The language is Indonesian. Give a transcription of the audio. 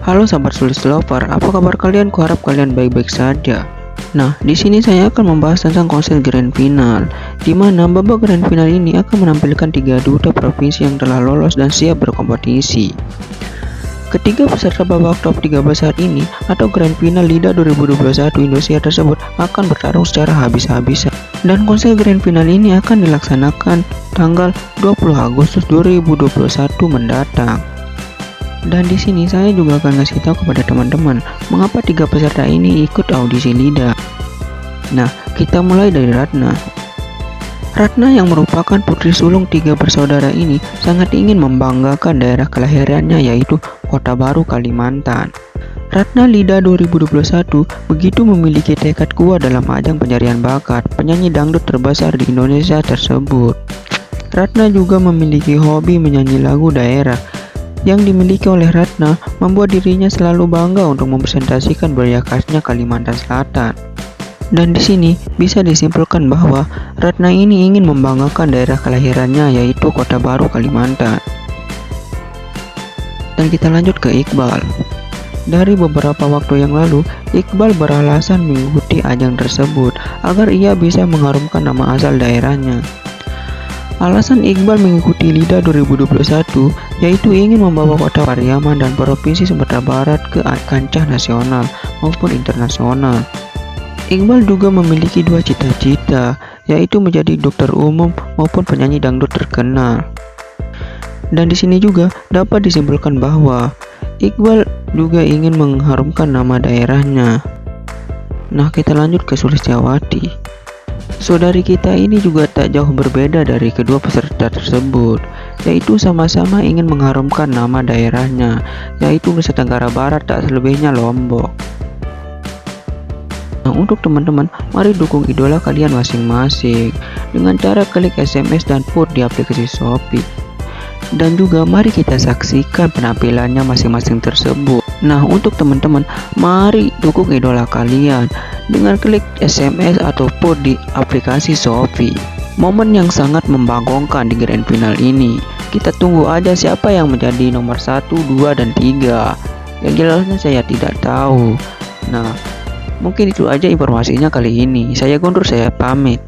Halo sahabat Sulis Lover, apa kabar kalian? Kuharap kalian baik-baik saja. Nah, di sini saya akan membahas tentang konser Grand Final, di mana babak Grand Final ini akan menampilkan 3 duta provinsi yang telah lolos dan siap berkompetisi. Ketiga peserta babak top 3 besar ini atau Grand Final LIDA 2021 Indonesia tersebut akan bertarung secara habis-habisan. Dan konser Grand Final ini akan dilaksanakan tanggal 20 Agustus 2021 mendatang. Dan di sini saya juga akan ngasih tahu kepada teman-teman mengapa 3 peserta ini ikut audisi LIDA. Nah, kita mulai dari Ratna. Ratna yang merupakan putri sulung 3 bersaudara ini sangat ingin membanggakan daerah kelahirannya, yaitu Kota Baru, Kalimantan. Ratna LIDA 2021 begitu memiliki tekad kuat dalam ajang pencarian bakat penyanyi dangdut terbesar di Indonesia tersebut. Ratna juga memiliki hobi menyanyi lagu daerah. Yang dimiliki oleh Ratna membuat dirinya selalu bangga untuk mempresentasikan budaya khasnya Kalimantan Selatan. Dan di sini bisa disimpulkan bahwa Ratna ini ingin membanggakan daerah kelahirannya, yaitu Kota Baru, Kalimantan. Dan kita lanjut ke Iqbal. Dari beberapa waktu yang lalu, Iqbal beralasan mengikuti ajang tersebut agar ia bisa mengharumkan nama asal daerahnya. Alasan Iqbal mengikuti LIDA 2021 yaitu ingin membawa Kota Pariaman dan Provinsi Sumatera Barat ke kancah nasional maupun internasional. Iqbal juga memiliki 2 cita-cita, yaitu menjadi dokter umum maupun penyanyi dangdut terkenal. Dan di sini juga dapat disimpulkan bahwa Iqbal juga ingin mengharumkan nama daerahnya. Nah, kita lanjut ke Sulistiawati. Saudari kita ini juga tak jauh berbeda dari kedua peserta tersebut, yaitu sama-sama ingin mengharumkan nama daerahnya, yaitu Nusa Tenggara Barat, tak selebihnya Lombok. Nah, untuk teman-teman, mari dukung idola kalian masing-masing dengan cara klik SMS dan vote di aplikasi Shopee. Dan juga mari kita saksikan penampilannya masing-masing tersebut. Nah, untuk teman-teman, mari dukung idola kalian dengan klik SMS atau vote di aplikasi Shopee. Momen yang sangat membanggakan di Grand Final ini. Kita tunggu aja siapa yang menjadi nomor 1, 2, dan 3. Yang jelasnya saya tidak tahu. Nah, mungkin itu aja informasinya kali ini. Saya Guntur, saya pamit.